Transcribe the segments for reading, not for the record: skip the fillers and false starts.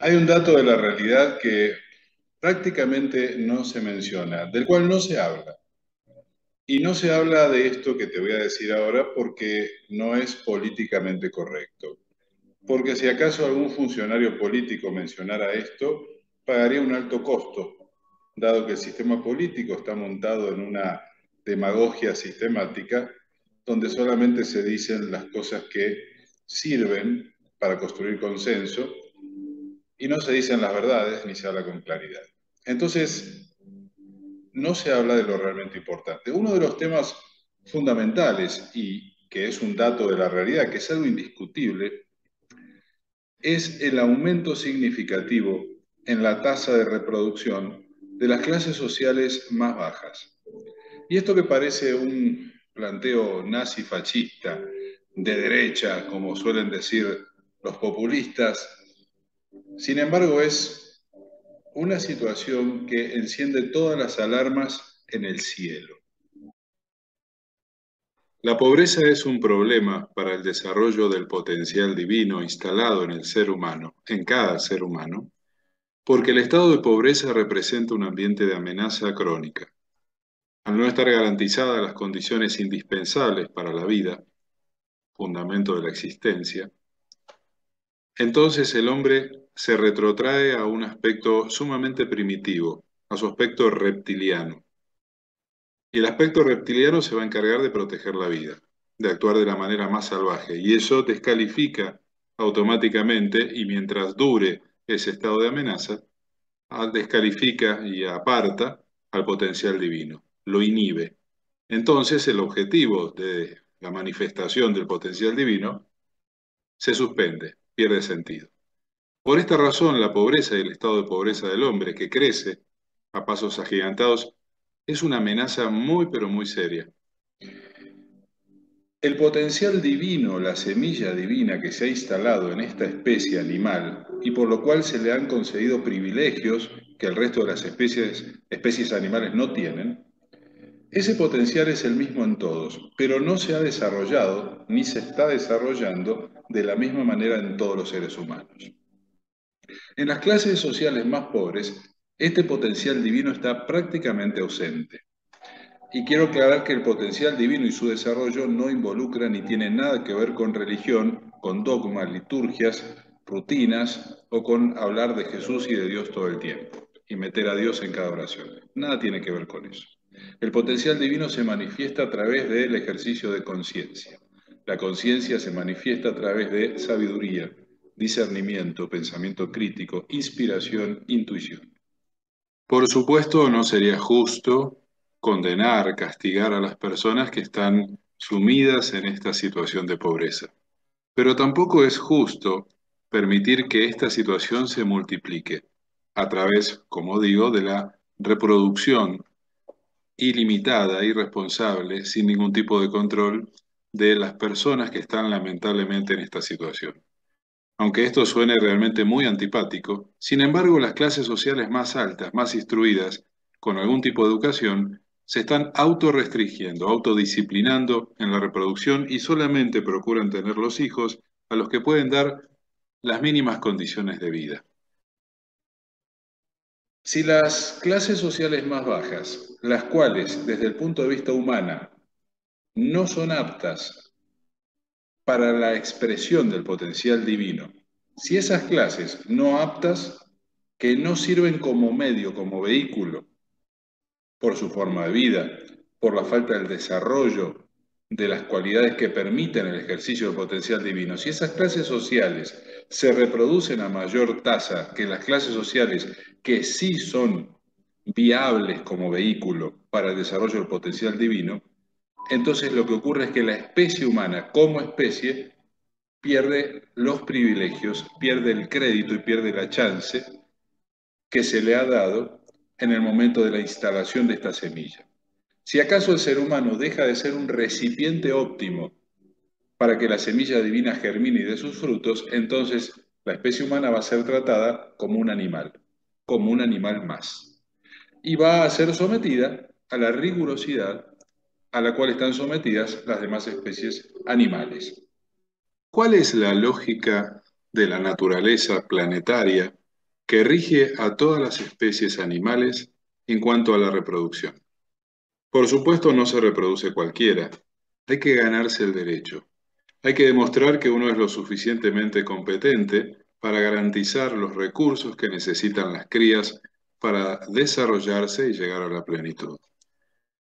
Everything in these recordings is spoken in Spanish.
Hay un dato de la realidad que prácticamente no se menciona, del cual no se habla. Y no se habla de esto que te voy a decir ahora porque no es políticamente correcto. Porque si acaso algún funcionario político mencionara esto, pagaría un alto costo, dado que el sistema político está montado en una demagogia sistemática, donde solamente se dicen las cosas que sirven para construir consenso y no se dicen las verdades ni se habla con claridad. Entonces, no se habla de lo realmente importante. Uno de los temas fundamentales y que es un dato de la realidad, que es algo indiscutible, es el aumento significativo en la tasa de reproducción de las clases sociales más bajas. Y esto que parece un planteo nazi fascista de derecha, como suelen decir los populistas, sin embargo es una situación que enciende todas las alarmas en el cielo. La pobreza es un problema para el desarrollo del potencial divino instalado en el ser humano, en cada ser humano, porque el estado de pobreza representa un ambiente de amenaza crónica. Al no estar garantizadas las condiciones indispensables para la vida, fundamento de la existencia, entonces el hombre se retrotrae a un aspecto sumamente primitivo, a su aspecto reptiliano. Y el aspecto reptiliano se va a encargar de proteger la vida, de actuar de la manera más salvaje. Y eso descalifica automáticamente, y mientras dure ese estado de amenaza, descalifica y aparta al potencial divino, lo inhibe. Entonces el objetivo de la manifestación del potencial divino se suspende, pierde sentido. Por esta razón, la pobreza y el estado de pobreza del hombre, que crece a pasos agigantados, es una amenaza muy, pero muy seria. El potencial divino, la semilla divina que se ha instalado en esta especie animal y por lo cual se le han concedido privilegios que el resto de las especies animales no tienen, ese potencial es el mismo en todos, pero no se ha desarrollado ni se está desarrollando de la misma manera en todos los seres humanos. En las clases sociales más pobres, este potencial divino está prácticamente ausente. Y quiero aclarar que el potencial divino y su desarrollo no involucra ni tiene nada que ver con religión, con dogmas, liturgias, rutinas o con hablar de Jesús y de Dios todo el tiempo y meter a Dios en cada oración. Nada tiene que ver con eso. El potencial divino se manifiesta a través del ejercicio de conciencia. La conciencia se manifiesta a través de sabiduría, discernimiento, pensamiento crítico, inspiración, intuición. Por supuesto, no sería justo condenar, castigar a las personas que están sumidas en esta situación de pobreza. Pero tampoco es justo permitir que esta situación se multiplique a través, como digo, de la reproducción ilimitada, irresponsable, sin ningún tipo de control de las personas que están lamentablemente en esta situación. Aunque esto suene realmente muy antipático, sin embargo, las clases sociales más altas, más instruidas, con algún tipo de educación, se están autorrestringiendo, autodisciplinando en la reproducción y solamente procuran tener los hijos a los que pueden dar las mínimas condiciones de vida. Si las clases sociales más bajas, las cuales desde el punto de vista humana no son aptas para la expresión del potencial divino, si esas clases no aptas, que no sirven como medio, como vehículo, por su forma de vida, por la falta del desarrollo de las cualidades que permiten el ejercicio del potencial divino, si esas clases sociales se reproducen a mayor tasa que las clases sociales que sí son viables como vehículo para el desarrollo del potencial divino, entonces lo que ocurre es que la especie humana como especie pierde los privilegios, pierde el crédito y pierde la chance que se le ha dado en el momento de la instalación de esta semilla. Si acaso el ser humano deja de ser un recipiente óptimo para que la semilla divina germine y dé sus frutos, entonces la especie humana va a ser tratada como un animal más. Y va a ser sometida a la rigurosidad a la cual están sometidas las demás especies animales. ¿Cuál es la lógica de la naturaleza planetaria que rige a todas las especies animales en cuanto a la reproducción. Por supuesto, no se reproduce cualquiera. Hay que ganarse el derecho. Hay que demostrar que uno es lo suficientemente competente para garantizar los recursos que necesitan las crías para desarrollarse y llegar a la plenitud.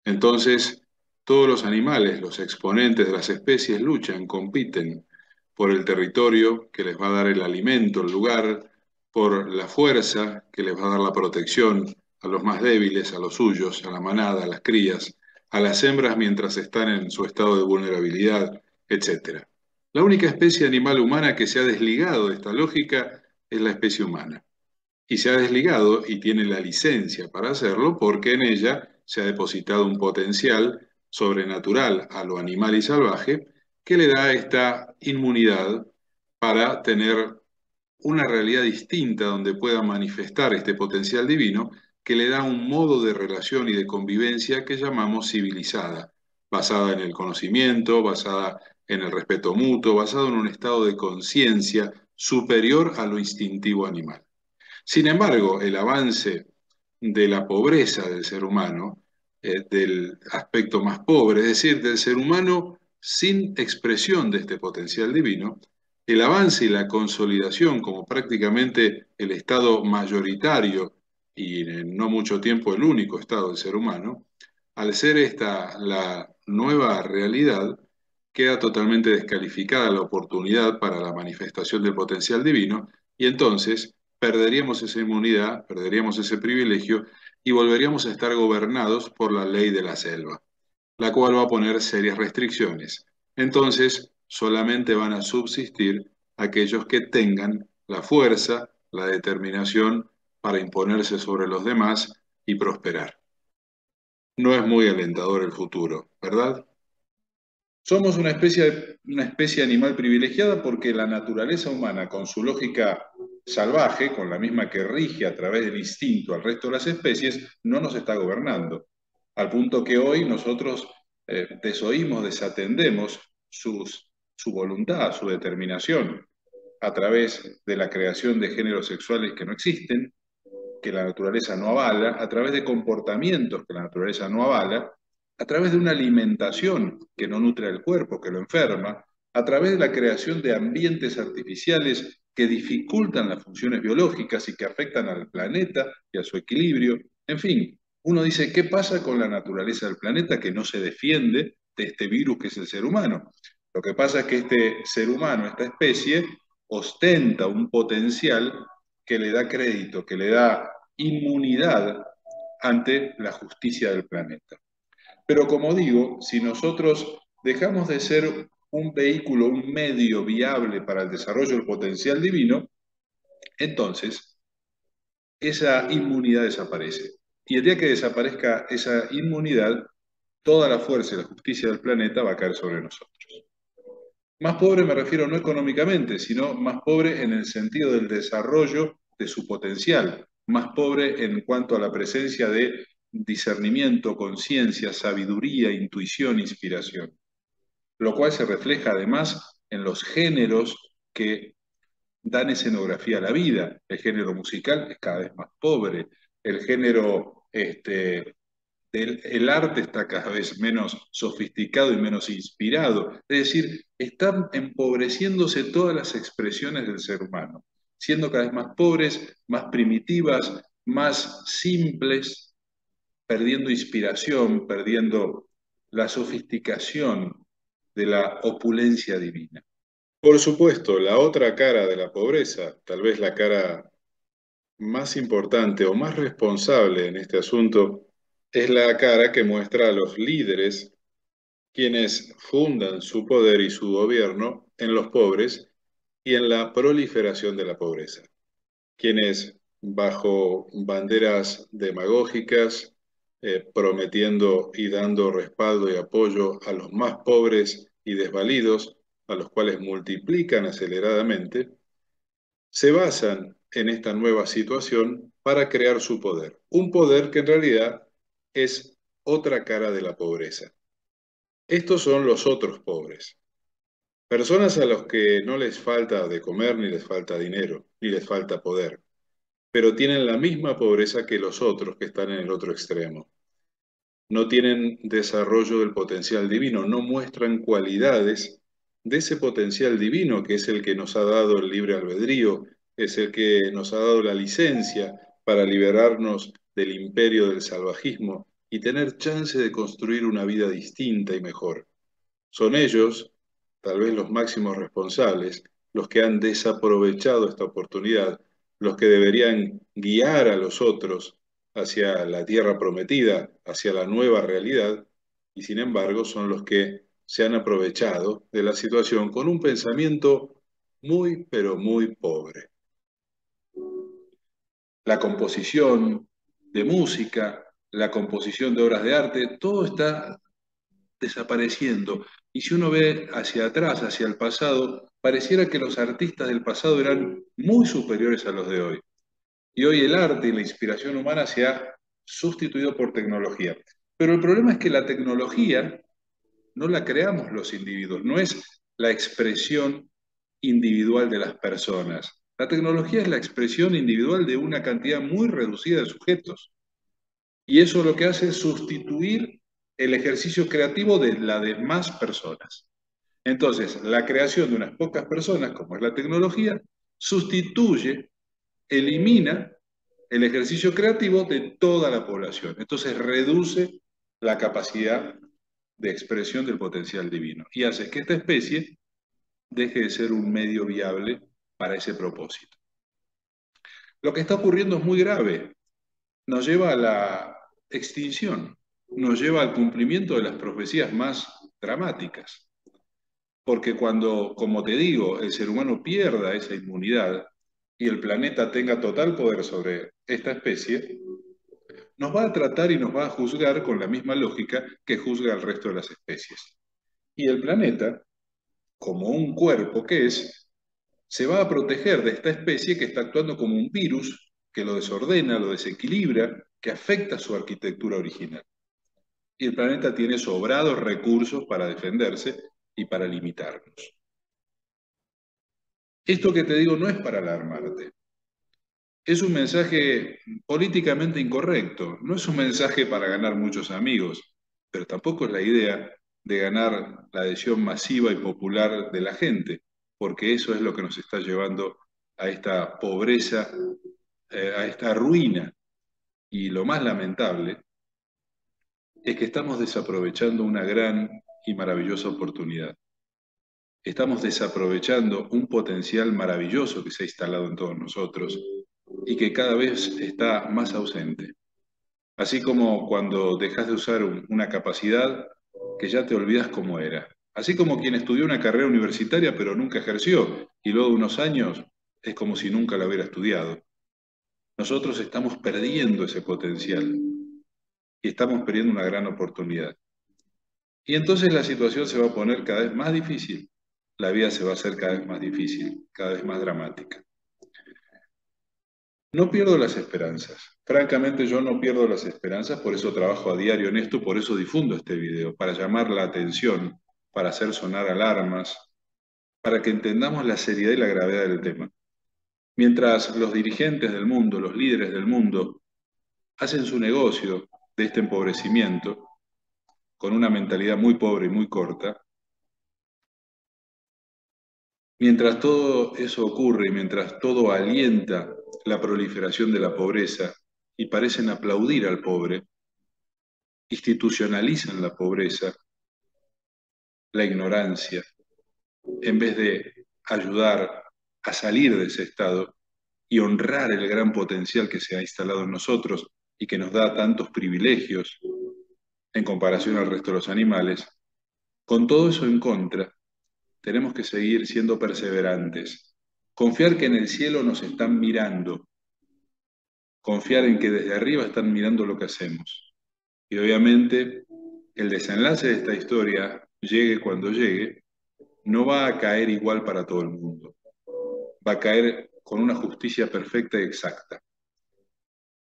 Entonces, todos los animales, los exponentes de las especies, luchan, compiten por el territorio que les va a dar el alimento, el lugar, por la fuerza que les va a dar la protección a los más débiles, a los suyos, a la manada, a las crías, a las hembras mientras están en su estado de vulnerabilidad, etcétera. La única especie animal humana que se ha desligado de esta lógica es la especie humana y se ha desligado y tiene la licencia para hacerlo porque en ella se ha depositado un potencial sobrenatural a lo animal y salvaje que le da esta inmunidad para tener una realidad distinta donde pueda manifestar este potencial divino que le da un modo de relación y de convivencia que llamamos civilizada, basada en el conocimiento, basada en el respeto mutuo, basado en un estado de conciencia superior a lo instintivo animal. Sin embargo, el avance de la pobreza del ser humano, del aspecto más pobre, es decir, del ser humano sin expresión de este potencial divino, el avance y la consolidación como prácticamente el estado mayoritario y en no mucho tiempo el único estado del ser humano, al ser esta la nueva realidad, queda totalmente descalificada la oportunidad para la manifestación del potencial divino y entonces perderíamos esa inmunidad, perderíamos ese privilegio y volveríamos a estar gobernados por la ley de la selva, la cual va a poner serias restricciones. Entonces, solamente van a subsistir aquellos que tengan la fuerza, la determinación para imponerse sobre los demás y prosperar. No es muy alentador el futuro, ¿verdad? Somos una especie animal privilegiada porque la naturaleza humana, con su lógica salvaje, con la misma que rige a través del instinto al resto de las especies, no nos está gobernando. Al punto que hoy nosotros desoímos, desatendemos su voluntad, su determinación, a través de la creación de géneros sexuales que no existen, que la naturaleza no avala, a través de comportamientos que la naturaleza no avala, a través de una alimentación que no nutre el cuerpo, que lo enferma, a través de la creación de ambientes artificiales que dificultan las funciones biológicas y que afectan al planeta y a su equilibrio. En fin, uno dice, ¿qué pasa con la naturaleza del planeta que no se defiende de este virus que es el ser humano? Lo que pasa es que este ser humano, esta especie, ostenta un potencial que le da crédito, que le da inmunidad ante la justicia del planeta. Pero como digo, si nosotros dejamos de ser un vehículo, un medio viable para el desarrollo del potencial divino, entonces esa inmunidad desaparece. Y el día que desaparezca esa inmunidad, toda la fuerza y la justicia del planeta va a caer sobre nosotros. Más pobre me refiero no económicamente, sino más pobre en el sentido del desarrollo de su potencial, más pobre en cuanto a la presencia de discernimiento, conciencia, sabiduría, intuición, inspiración, lo cual se refleja además en los géneros que dan escenografía a la vida. El género musical es cada vez más pobre, el género el arte está cada vez menos sofisticado y menos inspirado. Es decir, están empobreciéndose todas las expresiones del ser humano, siendo cada vez más pobres, más primitivas, más simples, perdiendo inspiración, perdiendo la sofisticación de la opulencia divina. Por supuesto, la otra cara de la pobreza, tal vez la cara más importante o más responsable en este asunto, es la cara que muestra a los líderes quienes fundan su poder y su gobierno en los pobres y en la proliferación de la pobreza, quienes bajo banderas demagógicas, prometiendo y dando respaldo y apoyo a los más pobres y desvalidos, a los cuales multiplican aceleradamente, se basan en esta nueva situación para crear su poder. Un poder que en realidad es otra cara de la pobreza. Estos son los otros pobres. Personas a los que no les falta de comer, ni les falta dinero, ni les falta poder. pero tienen la misma pobreza que los otros que están en el otro extremo. No tienen desarrollo del potencial divino, no muestran cualidades de ese potencial divino que es el que nos ha dado el libre albedrío, es el que nos ha dado la licencia para liberarnos del imperio del salvajismo y tener chance de construir una vida distinta y mejor. Son ellos, tal vez los máximos responsables, los que han desaprovechado esta oportunidad, los que deberían guiar a los otros hacia la tierra prometida, hacia la nueva realidad, y sin embargo son los que se han aprovechado de la situación con un pensamiento muy, pero muy pobre. La composición de música, la composición de obras de arte, todo está desapareciendo. Y si uno ve hacia atrás, hacia el pasado, pareciera que los artistas del pasado eran muy superiores a los de hoy. Y hoy el arte y la inspiración humana se ha sustituido por tecnología. Pero el problema es que la tecnología no la creamos los individuos, no es la expresión individual de las personas. La tecnología es la expresión individual de una cantidad muy reducida de sujetos. Y eso lo que hace es sustituir el ejercicio creativo de las demás personas. Entonces, la creación de unas pocas personas, como es la tecnología, sustituye, elimina el ejercicio creativo de toda la población. Entonces, reduce la capacidad de expresión del potencial divino y hace que esta especie deje de ser un medio viable para ese propósito. Lo que está ocurriendo es muy grave, nos lleva a la extinción, nos lleva al cumplimiento de las profecías más dramáticas. Porque cuando, como te digo, el ser humano pierda esa inmunidad y el planeta tenga total poder sobre esta especie, nos va a tratar y nos va a juzgar con la misma lógica que juzga al resto de las especies. Y el planeta, como un cuerpo que es, se va a proteger de esta especie que está actuando como un virus que lo desordena, lo desequilibra, que afecta su arquitectura original. Y el planeta tiene sobrados recursos para defenderse y para limitarnos. Esto que te digo no es para alarmarte, es un mensaje políticamente incorrecto, no es un mensaje para ganar muchos amigos, pero tampoco es la idea de ganar la adhesión masiva y popular de la gente, porque eso es lo que nos está llevando a esta pobreza, a esta ruina. Y lo más lamentable es que estamos desaprovechando una gran y maravillosa oportunidad. Estamos desaprovechando un potencial maravilloso que se ha instalado en todos nosotros y que cada vez está más ausente. Así como cuando dejas de usar una capacidad que ya te olvidas cómo era. Así como quien estudió una carrera universitaria pero nunca ejerció y luego de unos años es como si nunca la hubiera estudiado. Nosotros estamos perdiendo ese potencial y estamos perdiendo una gran oportunidad. Y entonces la situación se va a poner cada vez más difícil, la vida se va a hacer cada vez más difícil, cada vez más dramática. No pierdo las esperanzas. Francamente, yo no pierdo las esperanzas, por eso trabajo a diario en esto, por eso difundo este video, para llamar la atención, para hacer sonar alarmas, para que entendamos la seriedad y la gravedad del tema. Mientras los dirigentes del mundo, los líderes del mundo, hacen su negocio de este empobrecimiento, con una mentalidad muy pobre y muy corta, mientras todo eso ocurre y mientras todo alienta la proliferación de la pobreza y parecen aplaudir al pobre, institucionalizan la pobreza, la ignorancia, en vez de ayudar a salir de ese estado y honrar el gran potencial que se ha instalado en nosotros y que nos da tantos privilegios en comparación al resto de los animales, con todo eso en contra, tenemos que seguir siendo perseverantes, confiar que en el cielo nos están mirando, confiar en que desde arriba están mirando lo que hacemos. Y obviamente el desenlace de esta historia, llegue cuando llegue, no va a caer igual para todo el mundo. Va a caer con una justicia perfecta y exacta.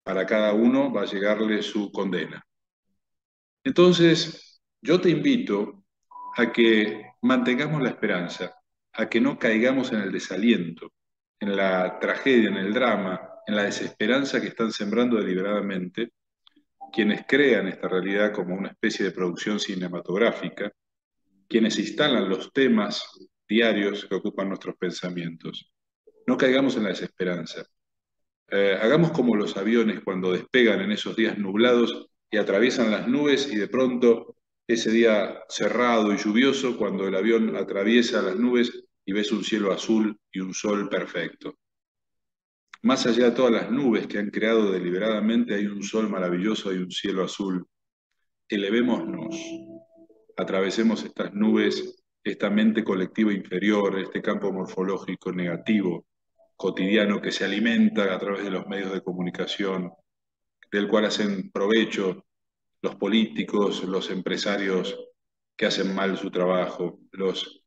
Para cada uno va a llegarle su condena. Entonces, yo te invito a que mantengamos la esperanza, a que no caigamos en el desaliento, en la tragedia, en el drama, en la desesperanza que están sembrando deliberadamente quienes crean esta realidad como una especie de producción cinematográfica, quienes instalan los temas diarios que ocupan nuestros pensamientos. No caigamos en la desesperanza. Hagamos como los aviones cuando despegan en esos días nublados y atraviesan las nubes y de pronto ese día cerrado y lluvioso, cuando el avión atraviesa las nubes y ves un cielo azul y un sol perfecto. Más allá de todas las nubes que han creado deliberadamente, hay un sol maravilloso y un cielo azul. Elevémonos, atravesemos estas nubes, esta mente colectiva inferior, este campo morfológico negativo, cotidiano que se alimenta a través de los medios de comunicación, del cual hacen provecho los políticos, los empresarios que hacen mal su trabajo, los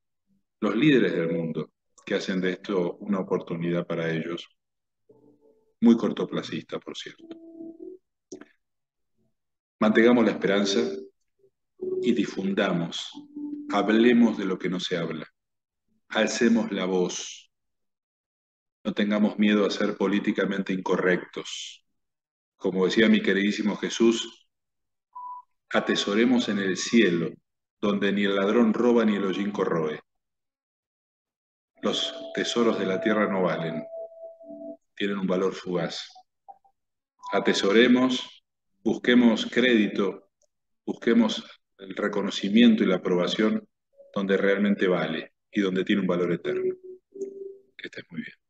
líderes del mundo que hacen de esto una oportunidad para ellos, muy cortoplacista, por cierto. Mantengamos la esperanza y difundamos, hablemos de lo que no se habla, alcemos la voz, no tengamos miedo a ser políticamente incorrectos. Como decía mi queridísimo Jesús, atesoremos en el cielo, donde ni el ladrón roba ni el hollín corroe. Los tesoros de la tierra no valen, tienen un valor fugaz. Atesoremos, busquemos crédito, busquemos el reconocimiento y la aprobación donde realmente vale y donde tiene un valor eterno. Que estés muy bien.